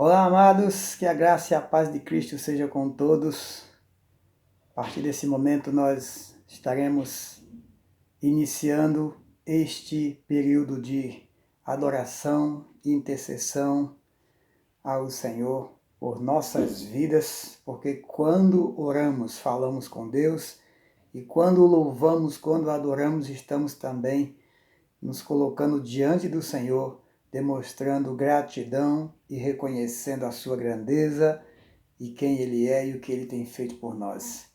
Olá, amados, que a graça e a paz de Cristo seja com todos. A partir desse momento, nós estaremos iniciando este período de adoração e intercessão ao Senhor por nossas vidas, porque quando oramos, falamos com Deus, e quando louvamos, quando adoramos, estamos também nos colocando diante do Senhor, demonstrando gratidão e reconhecendo a sua grandeza e quem Ele é e o que Ele tem feito por nós.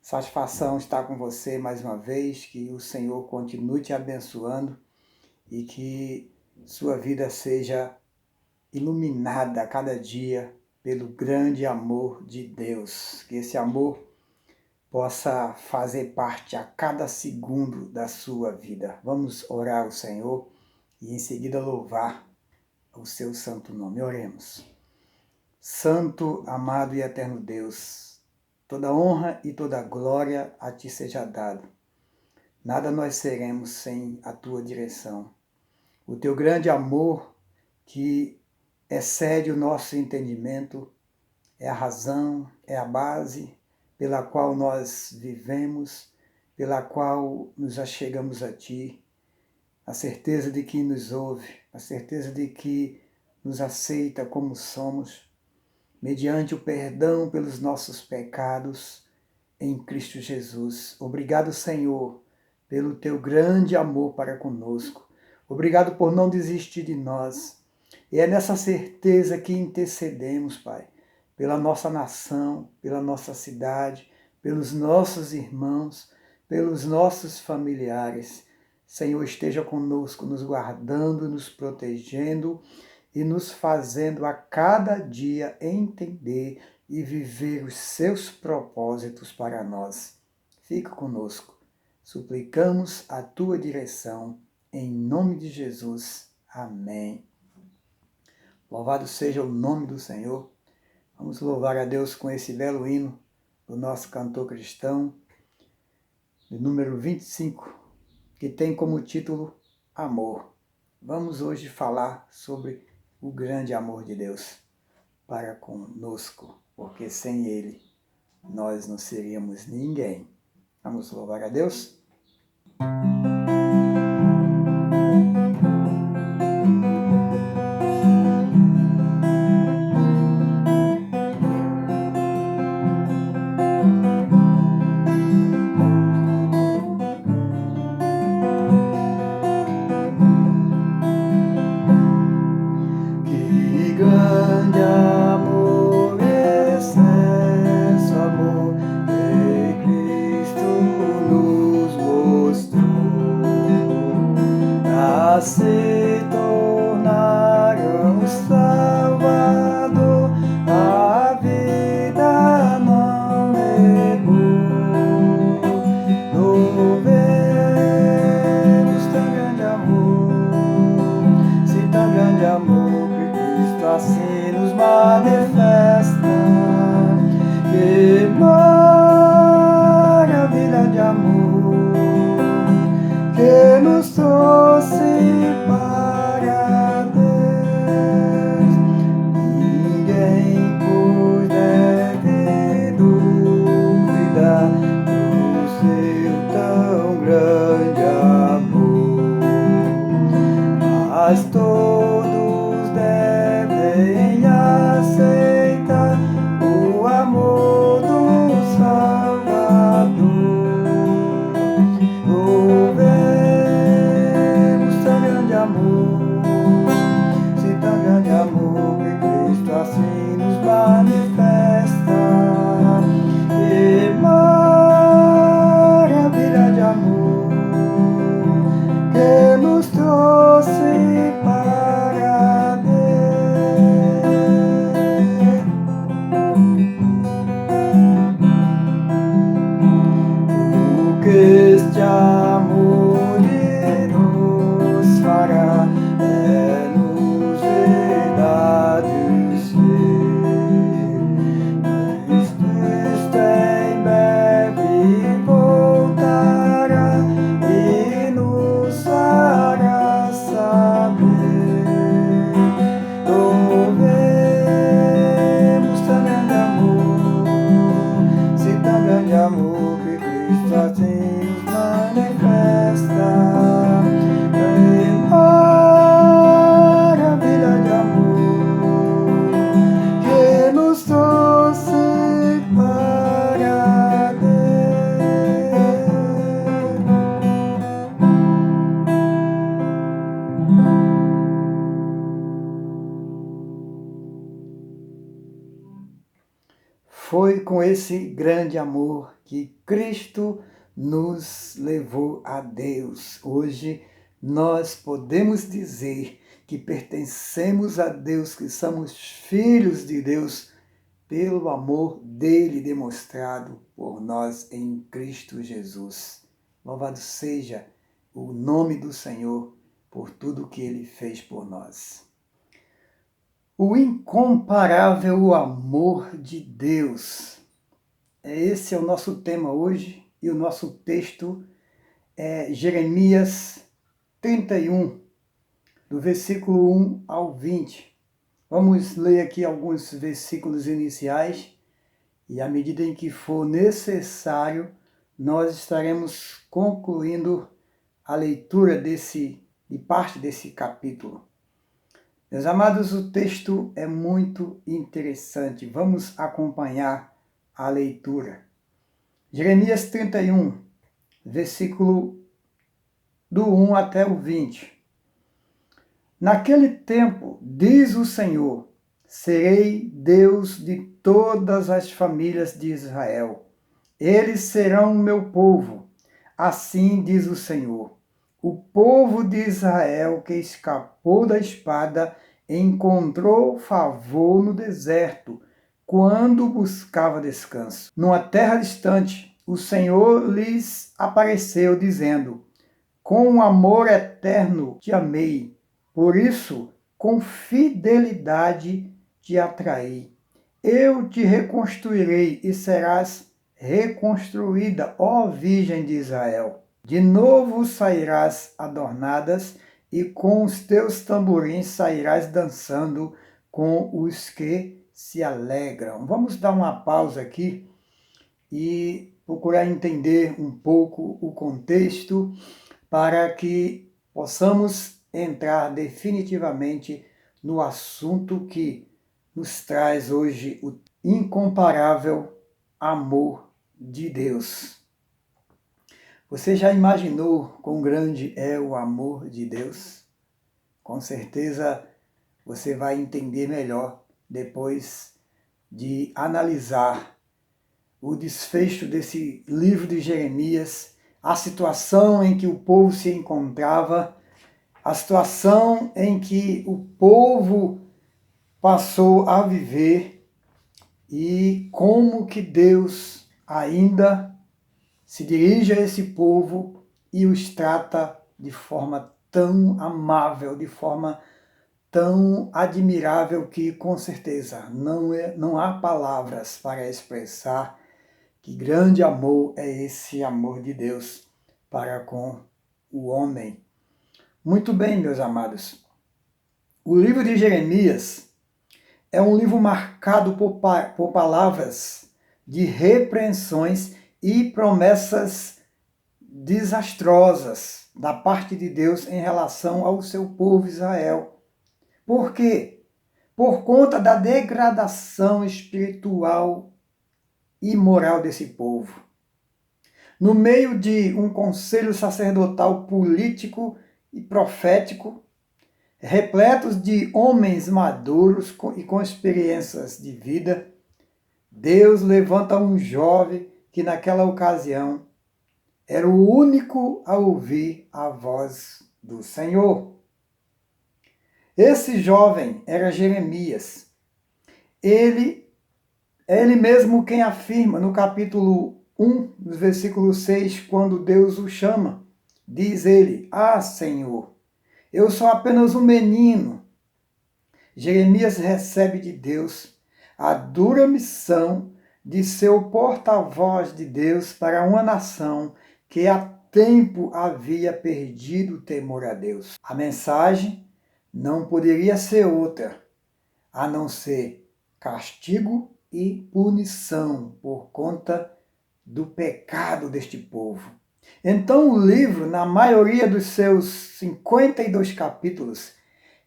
Satisfação estar com você mais uma vez, que o Senhor continue te abençoando e que sua vida seja iluminada a cada dia pelo grande amor de Deus. Que esse amor possa fazer parte a cada segundo da sua vida. Vamos orar ao Senhor e em seguida louvar o seu santo nome. Oremos. Santo, amado e eterno Deus, toda honra e toda glória a Ti seja dado. Nada nós seremos sem a Tua direção. O Teu grande amor que excede o nosso entendimento é a razão, é a base pela qual nós vivemos, pela qual nos achegamos a Ti, a certeza de que nos ouve, a certeza de que nos aceita como somos, mediante o perdão pelos nossos pecados em Cristo Jesus. Obrigado, Senhor, pelo Teu grande amor para conosco. Obrigado por não desistir de nós. E é nessa certeza que intercedemos, Pai, pela nossa nação, pela nossa cidade, pelos nossos irmãos, pelos nossos familiares. Senhor, esteja conosco, nos guardando, nos protegendo e nos fazendo a cada dia entender e viver os seus propósitos para nós. Fica conosco. Suplicamos a tua direção, em nome de Jesus. Amém. Louvado seja o nome do Senhor. Vamos louvar a Deus com esse belo hino do nosso cantor cristão, de número 25, que tem como título Amor. Vamos hoje falar sobre o grande amor de Deus para conosco, porque sem Ele nós não seríamos ninguém. Vamos louvar a Deus? Se tornar um Salvador, a vida não negou. Louvemos tão grande amor, se tão grande amor que Cristo assim nos manifesta. Que maravilha de amor que nos trouxe para Deus. Ninguém deve duvidar do seu tão grande amor, mas todos devem aceitar o amor do Foi com esse grande amor que Cristo nos levou a Deus. Hoje nós podemos dizer que pertencemos a Deus, que somos filhos de Deus, pelo amor dele demonstrado por nós em Cristo Jesus. Louvado seja o nome do Senhor por tudo que ele fez por nós. O incomparável amor de Deus. Esse é o nosso tema hoje e o nosso texto é Jeremias 31, do versículo 1 ao 20. Vamos ler aqui alguns versículos iniciais e à medida em que for necessário, nós estaremos concluindo a leitura de parte desse capítulo. Meus amados, o texto é muito interessante. Vamos acompanhar a leitura. Jeremias 31, versículo do 1 até o 20. Naquele tempo, diz o Senhor, serei Deus de todas as famílias de Israel. Eles serão meu povo. Assim diz o Senhor. O povo de Israel que escapou da espada encontrou favor no deserto, quando buscava descanso. Numa terra distante, o Senhor lhes apareceu, dizendo: com amor eterno te amei, por isso, com fidelidade te atraí. Eu te reconstruirei e serás reconstruída, ó Virgem de Israel. De novo sairás adornadas e com os teus tamborins sairás dançando com os que se alegram. Vamos dar uma pausa aqui e procurar entender um pouco o contexto para que possamos entrar definitivamente no assunto que nos traz hoje o incomparável amor de Deus. Você já imaginou quão grande é o amor de Deus? Com certeza você vai entender melhor depois de analisar o desfecho desse livro de Jeremias, a situação em que o povo se encontrava, a situação em que o povo passou a viver e como que Deus ainda se dirige a esse povo e os trata de forma tão amável, de forma tão admirável que, com certeza, não há palavras para expressar que grande amor é esse amor de Deus para com o homem. Muito bem, meus amados. O livro de Jeremias é um livro marcado por palavras de repreensões e promessas desastrosas da parte de Deus em relação ao seu povo Israel. Por quê? Por conta da degradação espiritual e moral desse povo. No meio de um conselho sacerdotal político e profético, repletos de homens maduros e com experiências de vida, Deus levanta um jovem que naquela ocasião era o único a ouvir a voz do Senhor. Esse jovem era Jeremias. É ele mesmo quem afirma no capítulo 1, no versículo 6, quando Deus o chama, diz ele: ah, Senhor, eu sou apenas um menino. Jeremias recebe de Deus a dura missão de ser o porta-voz de Deus para uma nação que há tempo havia perdido o temor a Deus. A mensagem não poderia ser outra, a não ser castigo e punição por conta do pecado deste povo. Então o livro, na maioria dos seus 52 capítulos,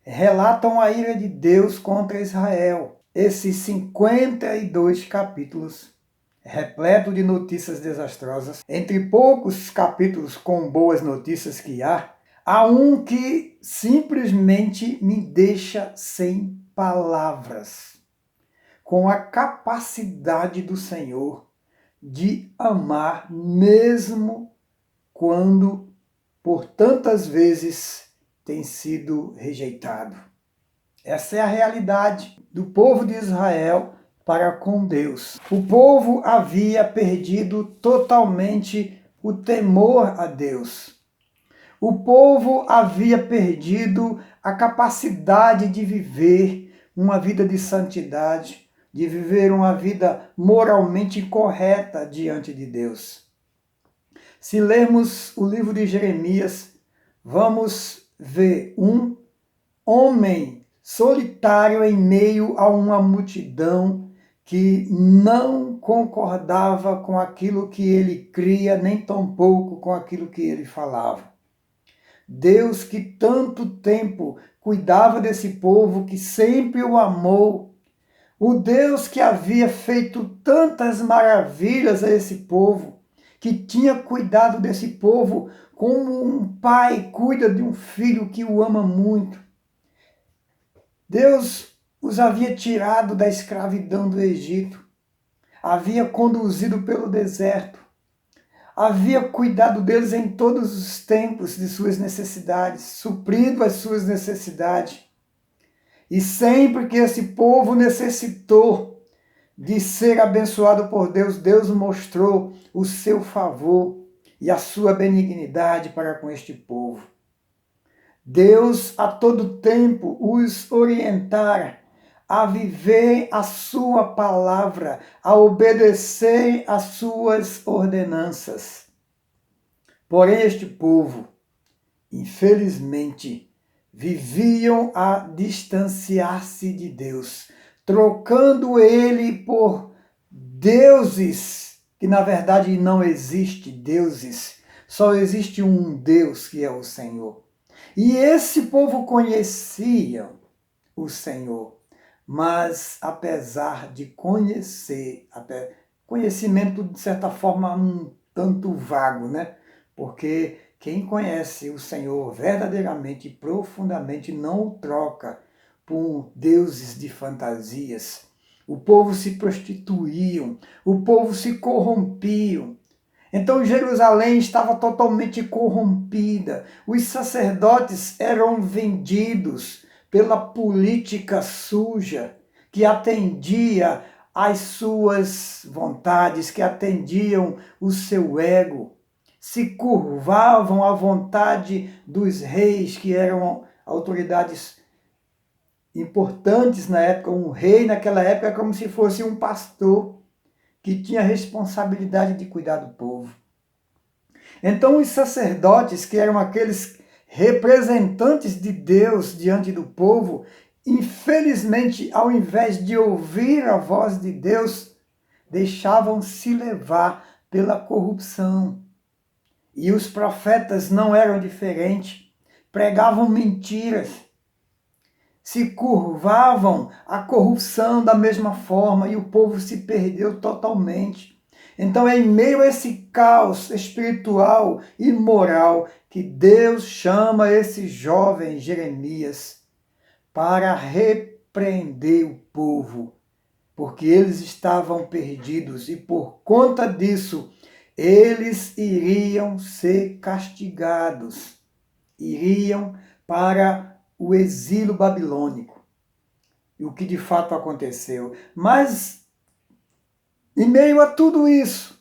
relatam a ira de Deus contra Israel. Esses 52 capítulos, repleto de notícias desastrosas, entre poucos capítulos com boas notícias que há um que simplesmente me deixa sem palavras. com a capacidade do Senhor de amar mesmo quando por tantas vezes tem sido rejeitado. Essa é a realidade do povo de Israel para com Deus. O povo havia perdido totalmente o temor a Deus. O povo havia perdido a capacidade de viver uma vida de santidade, de viver uma vida moralmente correta diante de Deus. Se lermos o livro de Jeremias, vamos ver um homem solitário em meio a uma multidão que não concordava com aquilo que ele cria, nem tampouco com aquilo que ele falava. Deus que tanto tempo cuidava desse povo, que sempre o amou, o Deus que havia feito tantas maravilhas a esse povo, que tinha cuidado desse povo como um pai cuida de um filho que o ama muito. Deus os havia tirado da escravidão do Egito, havia conduzido pelo deserto, havia cuidado deles em todos os tempos de suas necessidades, suprido as suas necessidades. E sempre que esse povo necessitou de ser abençoado por Deus, Deus mostrou o seu favor e a sua benignidade para com este povo. Deus a todo tempo os orientara a viver a sua palavra, a obedecer às suas ordenanças. Porém, este povo, infelizmente, viviam a distanciar-se de Deus, trocando ele por deuses, que na verdade não existe deuses, só existe um Deus que é o Senhor. E esse povo conhecia o Senhor, mas apesar de conhecer, conhecimento de certa forma um tanto vago, né? Porque quem conhece o Senhor verdadeiramente e profundamente não o troca por deuses de fantasias. O povo se prostituíam, o povo se corrompiam. Então Jerusalém estava totalmente corrompida. Os sacerdotes eram vendidos pela política suja que atendia às suas vontades, que atendiam o seu ego. Se curvavam à vontade dos reis, que eram autoridades importantes na época. Um rei naquela época é como se fosse um pastor que tinha a responsabilidade de cuidar do povo. Então os sacerdotes, que eram aqueles representantes de Deus diante do povo, infelizmente, ao invés de ouvir a voz de Deus, deixavam-se levar pela corrupção. E os profetas não eram diferentes, pregavam mentiras, se curvavam à corrupção da mesma forma e o povo se perdeu totalmente. Então é em meio a esse caos espiritual e moral que Deus chama esse jovem Jeremias para repreender o povo, porque eles estavam perdidos e por conta disso eles iriam ser castigados, iriam para o exílio babilônico, e o que de fato aconteceu. Mas, em meio a tudo isso,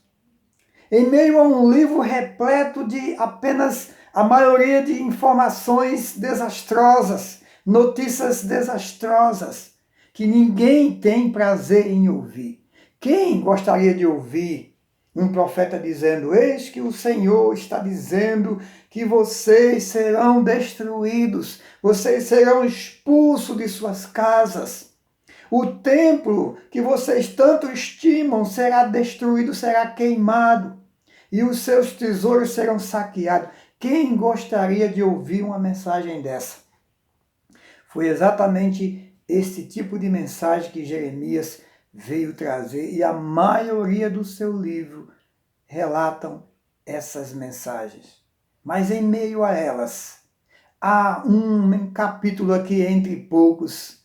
em meio a um livro repleto de apenas a maioria de informações desastrosas, notícias desastrosas, que ninguém tem prazer em ouvir. Quem gostaria de ouvir um profeta dizendo: eis que o Senhor está dizendo que vocês serão destruídos, vocês serão expulsos de suas casas. O templo que vocês tanto estimam será destruído, será queimado, e os seus tesouros serão saqueados. Quem gostaria de ouvir uma mensagem dessa? Foi exatamente esse tipo de mensagem que Jeremias veio trazer, e a maioria do seu livro relatam essas mensagens. Mas em meio a elas, há um capítulo aqui entre poucos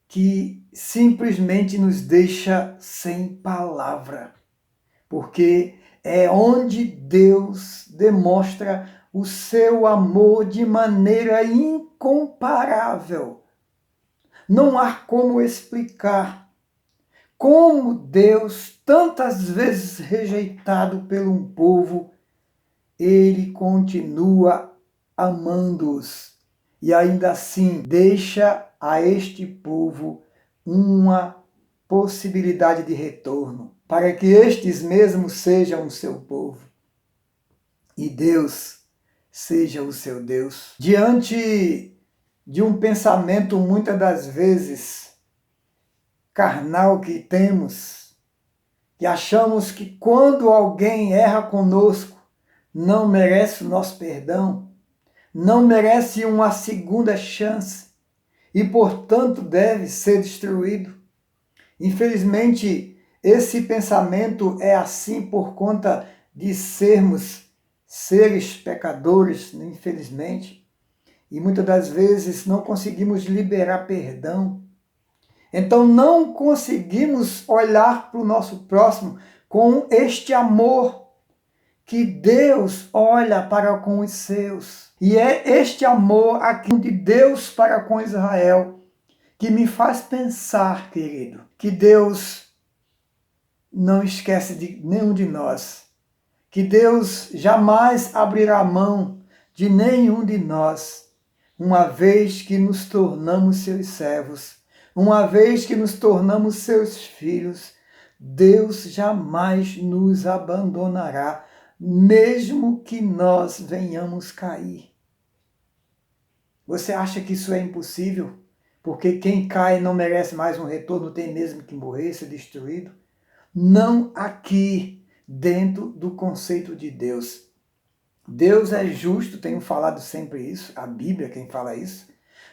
que simplesmente nos deixa sem palavra, porque é onde Deus demonstra o seu amor de maneira incomparável. Não há como explicar como Deus, tantas vezes rejeitado por um povo, ele continua amando-os e ainda assim deixa a este povo uma possibilidade de retorno, para que estes mesmos sejam o seu povo e Deus seja o seu Deus. Diante de um pensamento muitas das vezes carnal que temos, que achamos que quando alguém erra conosco, não merece o nosso perdão, não merece uma segunda chance e, portanto, deve ser destruído. Infelizmente, esse pensamento é assim por conta de sermos seres pecadores, infelizmente, e muitas das vezes não conseguimos liberar perdão. Então não conseguimos olhar para o nosso próximo com este amor que Deus olha para com os seus. E é este amor aqui de Deus para com Israel que me faz pensar, querido, que Deus não esquece de nenhum de nós, que Deus jamais abrirá mão de nenhum de nós, uma vez que nos tornamos seus servos, uma vez que nos tornamos seus filhos. Deus jamais nos abandonará, mesmo que nós venhamos cair. Você acha que isso é impossível? Porque quem cai não merece mais um retorno, tem mesmo que morrer, ser destruído? Não aqui, dentro do conceito de Deus. Deus é justo, tenho falado sempre isso, a Bíblia é quem fala isso.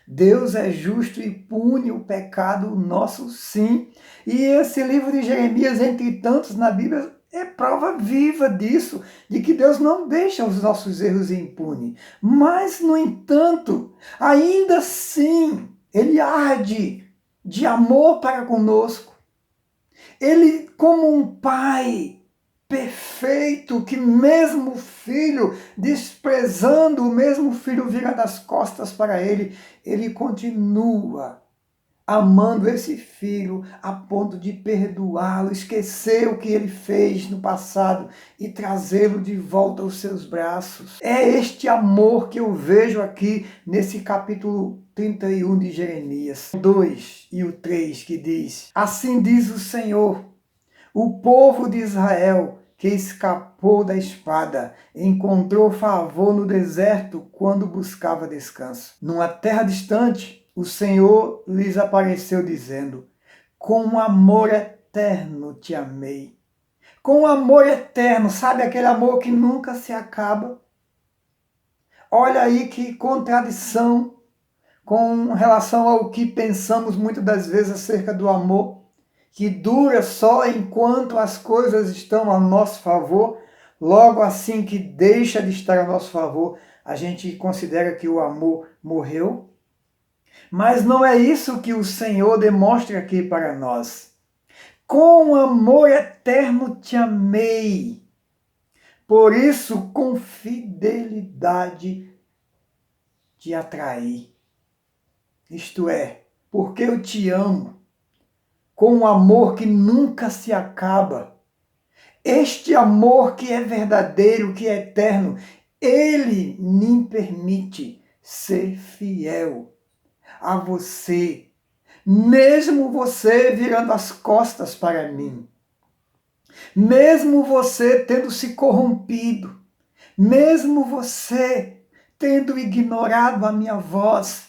Deus é justo e pune o pecado nosso, sim. E esse livro de Jeremias, entre tantos na Bíblia, é prova viva disso, de que Deus não deixa os nossos erros impunes. Mas, no entanto, ainda assim, Ele arde de amor para conosco. Ele, como um pai perfeito, que mesmo o filho, desprezando, o mesmo filho vira das costas para ele, ele continua amando esse filho a ponto de perdoá-lo, esquecer o que ele fez no passado e trazê-lo de volta aos seus braços. É este amor que eu vejo aqui nesse capítulo 31 de Jeremias 2 e o 3, que diz: assim diz o Senhor, o povo de Israel que escapou da espada encontrou favor no deserto quando buscava descanso. Numa terra distante, o Senhor lhes apareceu dizendo: com amor eterno te amei. Com amor eterno, sabe aquele amor que nunca se acaba? Olha aí que contradição com relação ao que pensamos muitas das vezes acerca do amor, que dura só enquanto as coisas estão a nosso favor, logo assim que deixa de estar a nosso favor, a gente considera que o amor morreu. Mas não é isso que o Senhor demonstra aqui para nós. Com amor eterno te amei, por isso com fidelidade te atraí. Isto é, porque eu te amo, com um amor que nunca se acaba. Este amor que é verdadeiro, que é eterno, ele me permite ser fiel a você, mesmo você virando as costas para mim, mesmo você tendo se corrompido, mesmo você tendo ignorado a minha voz,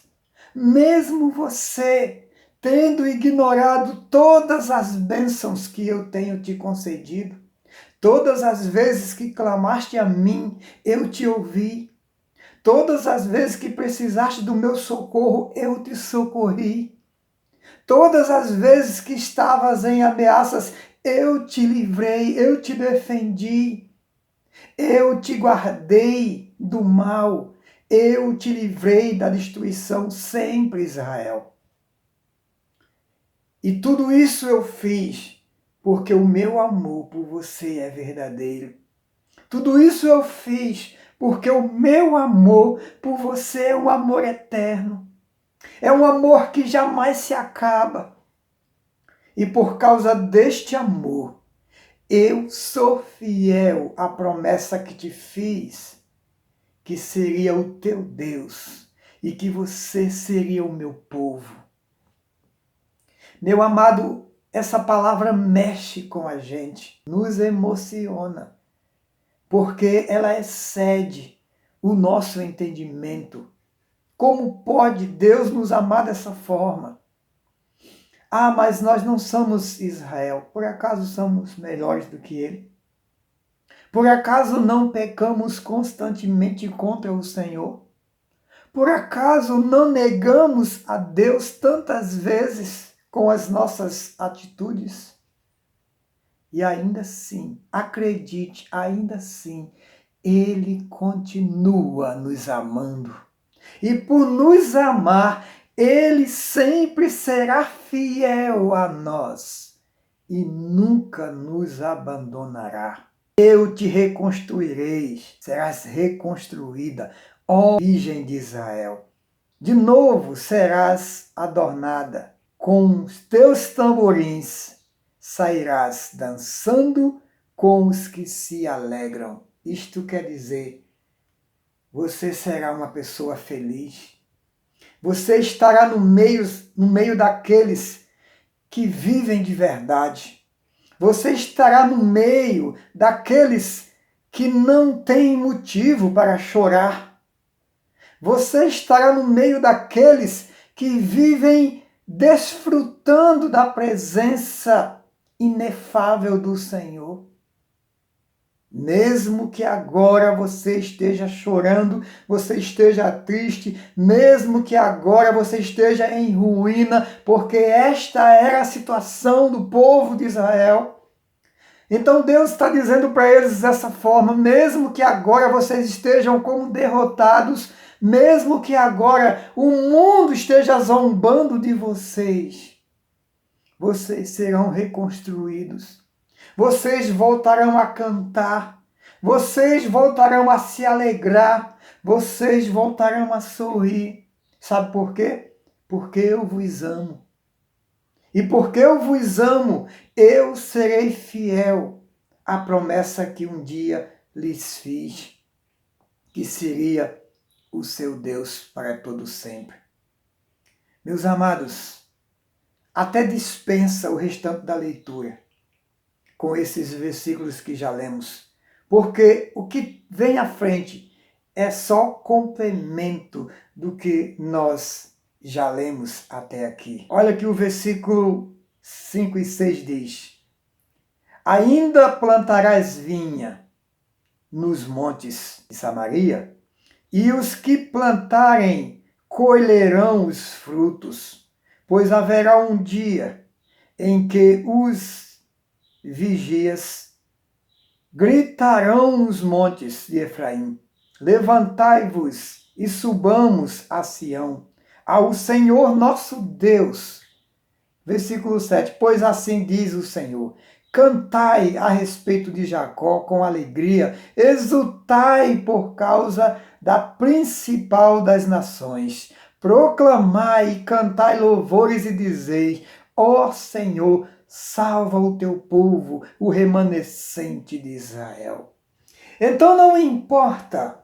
mesmo você tendo ignorado todas as bênçãos que eu tenho te concedido, todas as vezes que clamaste a mim, eu te ouvi. Todas as vezes que precisaste do meu socorro, eu te socorri. Todas as vezes que estavas em ameaças, eu te livrei, eu te defendi. Eu te guardei do mal. Eu te livrei da destruição sempre, Israel. E tudo isso eu fiz porque o meu amor por você é verdadeiro. Tudo isso eu fiz porque o meu amor por você é um amor eterno. É um amor que jamais se acaba. E por causa deste amor, eu sou fiel à promessa que te fiz, que seria o teu Deus e que você seria o meu povo. Meu amado, essa palavra mexe com a gente, nos emociona, porque ela excede o nosso entendimento. Como pode Deus nos amar dessa forma? Ah, mas nós não somos Israel. Por acaso somos melhores do que ele? Por acaso não pecamos constantemente contra o Senhor? Por acaso não negamos a Deus tantas vezes com as nossas atitudes? E ainda assim, acredite, ainda assim, Ele continua nos amando. E por nos amar, Ele sempre será fiel a nós e nunca nos abandonará. Eu te reconstruirei, serás reconstruída, ó Virgem de Israel. De novo serás adornada, com os teus tamborins sairás dançando com os que se alegram. Isto quer dizer, você será uma pessoa feliz. Você estará no meio daqueles que vivem de verdade. Você estará no meio daqueles que não têm motivo para chorar. Você estará no meio daqueles que vivem desfrutando da presença inefável do Senhor. Mesmo que agora você esteja chorando, você esteja triste, mesmo que agora você esteja em ruína, porque esta era a situação do povo de Israel. Então Deus está dizendo para eles dessa forma, mesmo que agora vocês estejam como derrotados, mesmo que agora o mundo esteja zombando de vocês, vocês serão reconstruídos. Vocês voltarão a cantar, vocês voltarão a se alegrar, vocês voltarão a sorrir. Sabe por quê? Porque eu vos amo. E porque eu vos amo, eu serei fiel à promessa que um dia lhes fiz, que seria o seu Deus para todo sempre. Meus amados, até dispensa o restante da leitura com esses versículos que já lemos, porque o que vem à frente é só complemento do que nós já lemos até aqui. Olha que o versículo 5 e 6 diz: ainda plantarás vinha nos montes de Samaria, e os que plantarem colherão os frutos, pois haverá um dia em que os vigias gritarão nos montes de Efraim: levantai-vos e subamos a Sião, ao Senhor nosso Deus. Versículo 7, pois assim diz o Senhor: cantai a respeito de Jacó com alegria, exultai por causa da principal das nações, proclamai e cantai louvores e dizei: ó Senhor, salva o teu povo, o remanescente de Israel. Então não importa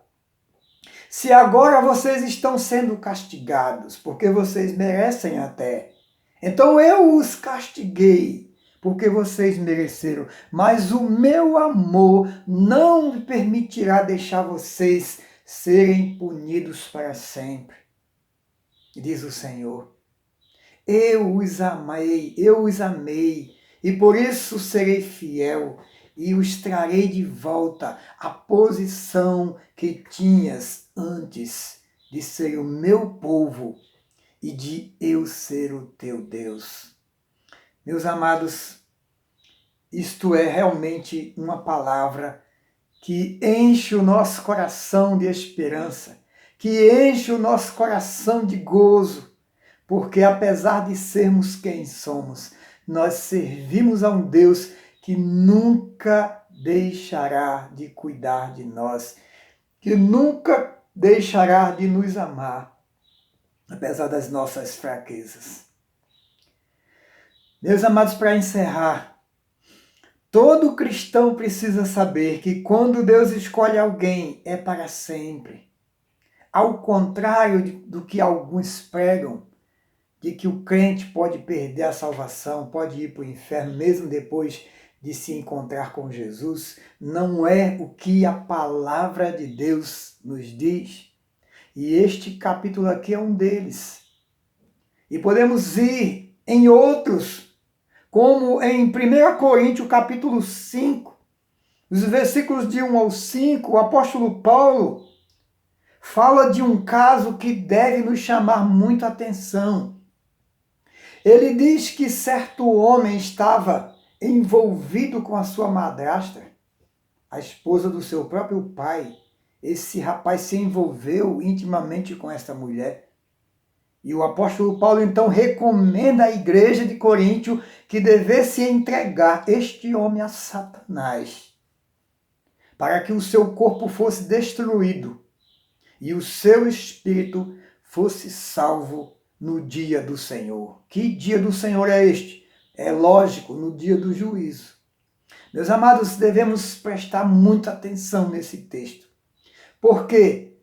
se agora vocês estão sendo castigados, porque vocês merecem até. Então eu os castiguei, porque vocês mereceram. Mas o meu amor não me permitirá deixar vocês serem punidos para sempre, diz o Senhor. Eu os amei, e por isso serei fiel, e os trarei de volta à posição que tinhas antes de ser o meu povo e de eu ser o teu Deus. Meus amados, isto é realmente uma palavra que enche o nosso coração de esperança, que enche o nosso coração de gozo, porque apesar de sermos quem somos, nós servimos a um Deus que nunca deixará de cuidar de nós, que nunca deixará de nos amar, apesar das nossas fraquezas. Meus amados, para encerrar, todo cristão precisa saber que quando Deus escolhe alguém, é para sempre. Ao contrário do que alguns pregam, de que o crente pode perder a salvação, pode ir para o inferno mesmo depois de se encontrar com Jesus, não é o que a palavra de Deus nos diz. E este capítulo aqui é um deles. E podemos ir em outros, como em 1 Coríntios capítulo 5, os versículos de 1 ao 5, o apóstolo Paulo fala de um caso que deve nos chamar muito a atenção. Ele diz que certo homem estava envolvido com a sua madrasta, a esposa do seu próprio pai. Esse rapaz se envolveu intimamente com esta mulher. E o apóstolo Paulo então recomenda à igreja de Coríntio que devesse entregar este homem a Satanás, para que o seu corpo fosse destruído e o seu espírito fosse salvo no dia do Senhor. Que dia do Senhor é este? É lógico, no dia do juízo. Meus amados, devemos prestar muita atenção nesse texto, porque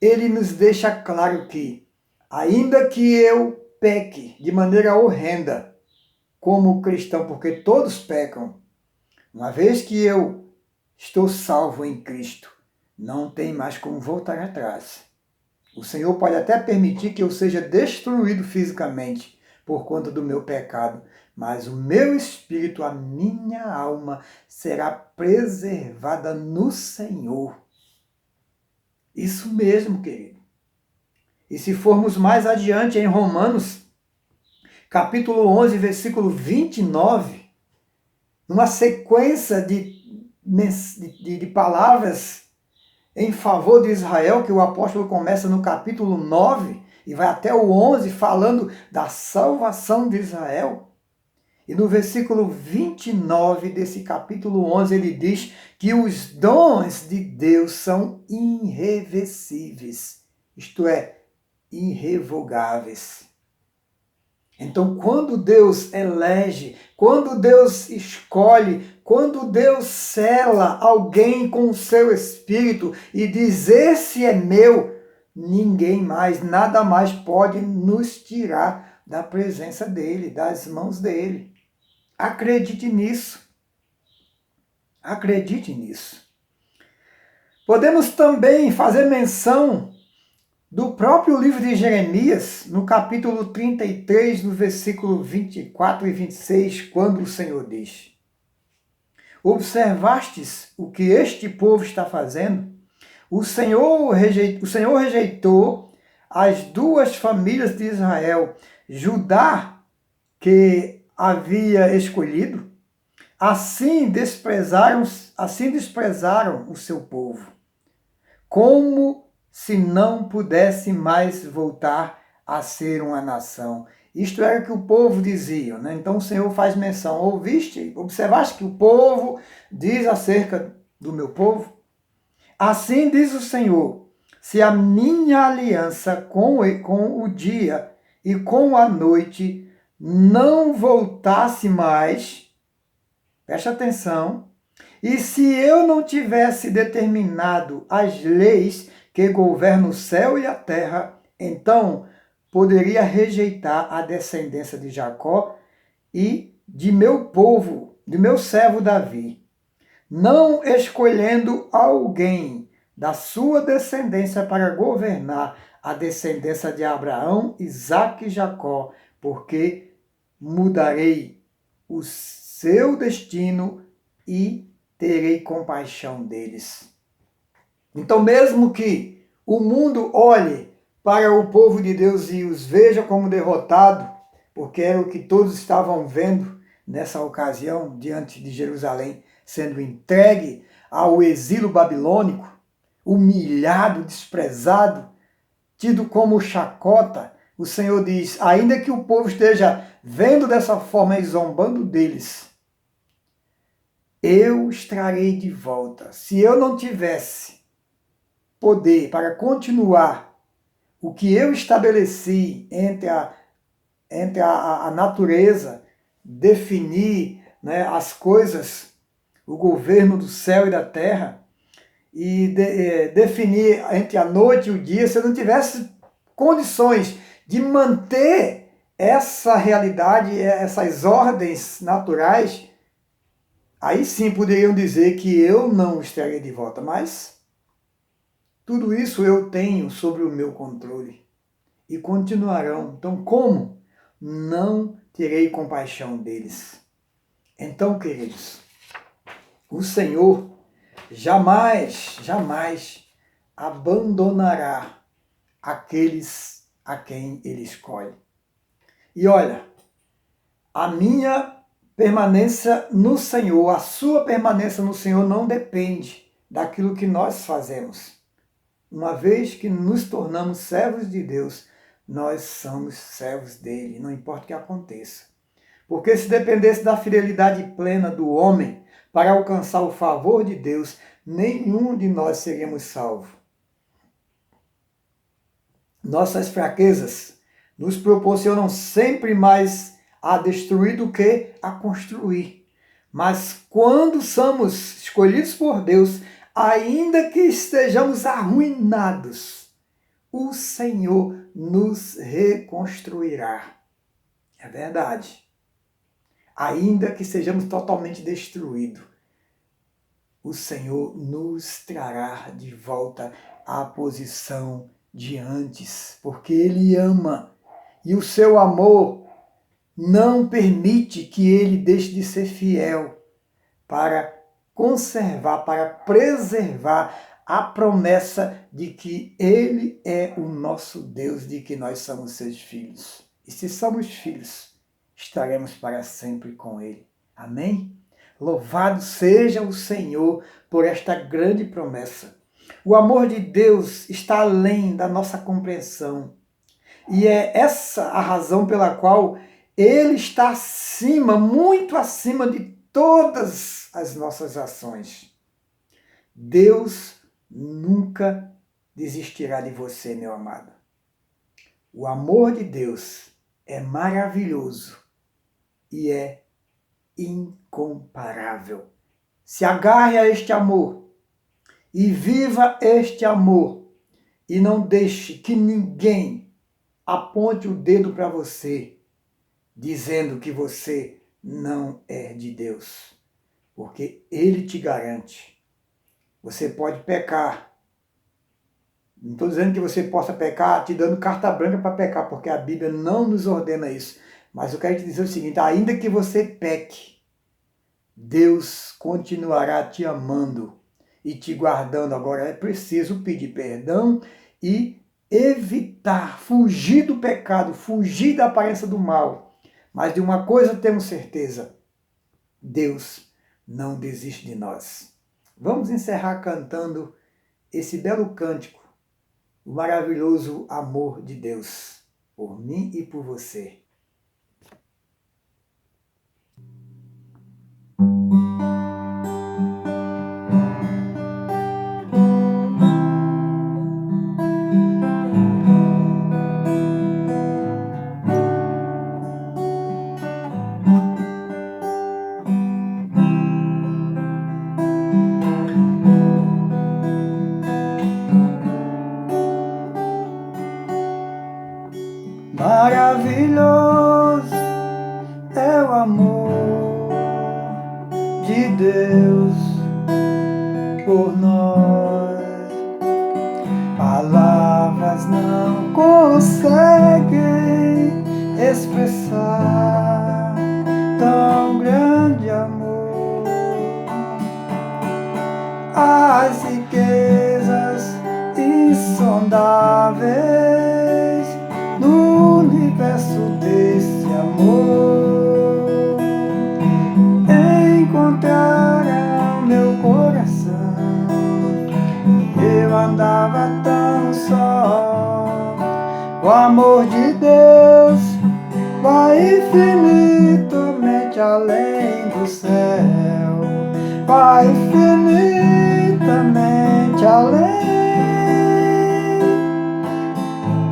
ele nos deixa claro que, ainda que eu peque de maneira horrenda como cristão, porque todos pecam, uma vez que eu estou salvo em Cristo, não tem mais como voltar atrás. O Senhor pode até permitir que eu seja destruído fisicamente por conta do meu pecado, mas o meu espírito, a minha alma, será preservada no Senhor. Isso mesmo, querido. E se formos mais adiante em Romanos, capítulo 11, versículo 29, numa sequência de palavras em favor de Israel, que o apóstolo começa no capítulo 9 e vai até o 11, falando da salvação de Israel. E no versículo 29 desse capítulo 11, ele diz que os dons de Deus são irreversíveis, isto é, irrevogáveis. Então, quando Deus elege, quando Deus escolhe, quando Deus sela alguém com o seu espírito e diz: esse é meu, ninguém mais, nada mais pode nos tirar da presença dele, das mãos dele. Acredite nisso. Acredite nisso. Podemos também fazer menção do próprio livro de Jeremias, no capítulo 33, no versículo 24 e 26, quando o Senhor diz: observastes o que este povo está fazendo? O Senhor rejeitou as duas famílias de Israel, Judá, que havia escolhido, assim desprezaram o seu povo, como se não pudesse mais voltar a ser uma nação. Isto era o que o povo dizia, né? Então o Senhor faz menção: observaste que o povo diz acerca do meu povo? Assim diz o Senhor: se a minha aliança com o dia e com a noite não voltasse mais, preste atenção, e se eu não tivesse determinado as leis que governam o céu e a terra, então poderia rejeitar a descendência de Jacó e de meu povo, de meu servo Davi, não escolhendo alguém da sua descendência para governar a descendência de Abraão, Isaque e Jacó, porque mudarei o seu destino e terei compaixão deles. Então, mesmo que o mundo olhe para o povo de Deus e os veja como derrotado, porque era o que todos estavam vendo nessa ocasião, diante de Jerusalém, sendo entregue ao exílio babilônico, humilhado, desprezado, tido como chacota, o Senhor diz, ainda que o povo esteja vendo dessa forma e zombando deles, eu os trarei de volta. Se eu não tivesse poder para continuar o que eu estabeleci entre a natureza, definir, né, as coisas, o governo do céu e da terra, e definir entre a noite e o dia, se eu não tivesse condições de manter essa realidade, essas ordens naturais, aí sim poderiam dizer que eu não os traria de volta, mas tudo isso eu tenho sobre o meu controle e continuarão. Então, como não terei compaixão deles? Então, queridos, o Senhor jamais, jamais abandonará aqueles a quem Ele escolhe. E olha, a minha permanência no Senhor, a sua permanência no Senhor não depende daquilo que nós fazemos. Uma vez que nos tornamos servos de Deus, nós somos servos dele, não importa o que aconteça. Porque se dependesse da fidelidade plena do homem para alcançar o favor de Deus, nenhum de nós seríamos salvos. Nossas fraquezas nos proporcionam sempre mais a destruir do que a construir. Mas quando somos escolhidos por Deus, ainda que estejamos arruinados, o Senhor nos reconstruirá. É verdade. Ainda que sejamos totalmente destruídos, o Senhor nos trará de volta à posição de antes, porque Ele ama. E o seu amor não permite que Ele deixe de ser fiel para conservar, para preservar a promessa de que Ele é o nosso Deus, de que nós somos seus filhos. E se somos filhos, estaremos para sempre com Ele. Amém? Louvado seja o Senhor por esta grande promessa. O amor de Deus está além da nossa compreensão. E é essa a razão pela qual Ele está acima, muito acima de todas as nossas ações. Deus nunca desistirá de você, meu amado. O amor de Deus é maravilhoso e é incomparável. Se agarre a este amor e viva este amor e não deixe que ninguém aponte o dedo para você dizendo que você não é de Deus, porque Ele te garante. Você pode pecar. Não estou dizendo que você possa pecar te dando carta branca para pecar, porque a Bíblia não nos ordena isso. Mas eu quero te dizer o seguinte, ainda que você peque, Deus continuará te amando e te guardando. Agora é preciso pedir perdão e evitar, fugir do pecado, fugir da aparência do mal. Mas de uma coisa temos certeza, Deus não desiste de nós. Vamos encerrar cantando esse belo cântico, o maravilhoso amor de Deus, por mim e por você. Maravilhoso é o amor de Deus por nós. Palavras não conseguem expressar tão grande amor. As riquezas insondáveis no universo desse amor encontraram meu coração. Eu andava tão só, o amor de Deus infinitamente além do céu, vai infinitamente além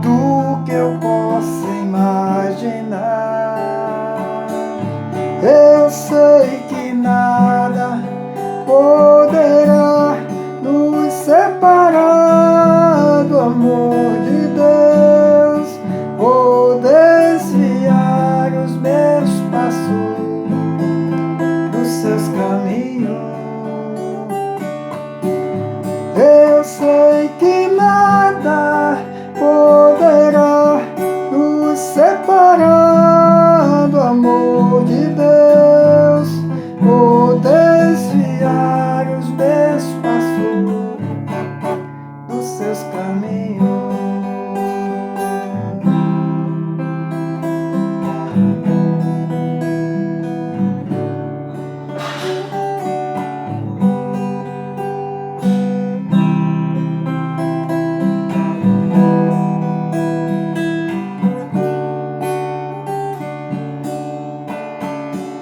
do que eu posso imaginar. Eu sei que nada poderá nos separar do amor de Deus, ou desviar os meus passos dos seus caminhos. Eu sei que nada poderá nos separar do amor de Deus, ou desviar os meus passos dos seus caminhos.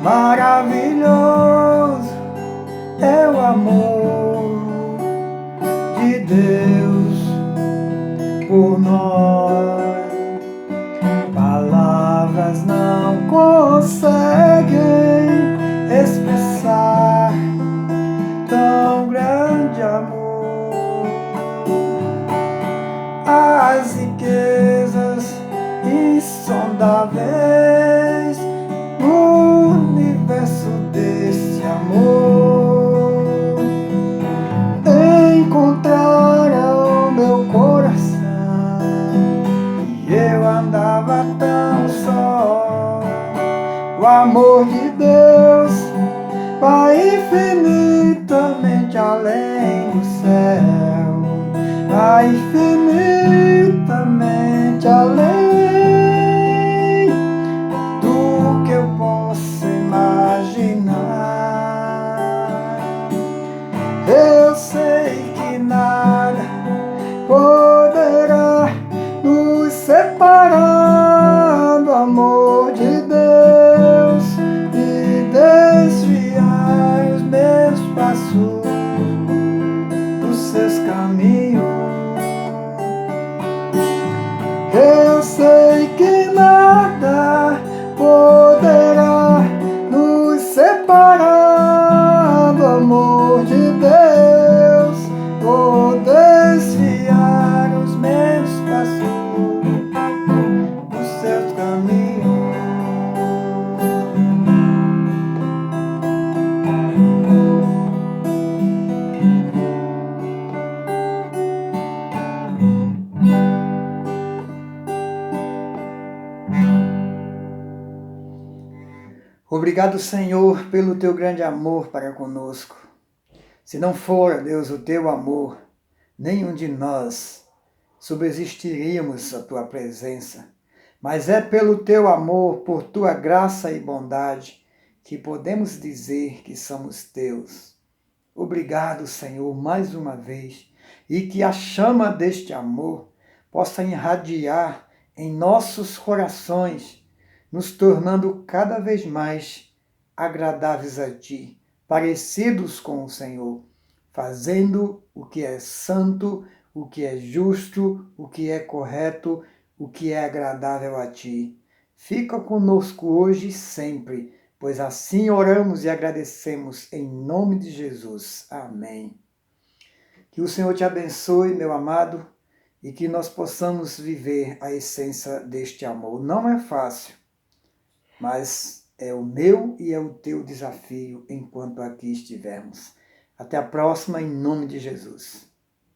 Maravilhoso é o amor de Deus por nós. Palavras não conseguem expressar tão grande amor. As riquezas insondáveis no universo desse amor encontraram meu coração, e eu andava tão só. O amor de Deus vai infinitamente além do céu, vai infinitamente além do que eu posso imaginar. Eu sei que nada poderá nos separar do amor de Deus e desviar os meus passos dos seus caminhos. Eu sei que nada poderá nos separar do amor de Deus, ou desviar os meus passos dos seus caminhos. Obrigado, Senhor, pelo teu grande amor para conosco. Se não for, Deus, o teu amor, nenhum de nós subsistiríamos à tua presença. Mas é pelo teu amor, por tua graça e bondade, que podemos dizer que somos teus. Obrigado, Senhor, mais uma vez, e que a chama deste amor possa irradiar em nossos corações, nos tornando cada vez mais agradáveis a Ti, parecidos com o Senhor, fazendo o que é santo, o que é justo, o que é correto, o que é agradável a Ti. Fica conosco hoje e sempre, pois assim oramos e agradecemos em nome de Jesus. Amém. Que o Senhor te abençoe, meu amado, e que nós possamos viver a essência deste amor. Não é fácil, mas é o meu e é o teu desafio enquanto aqui estivermos. Até a próxima, em nome de Jesus.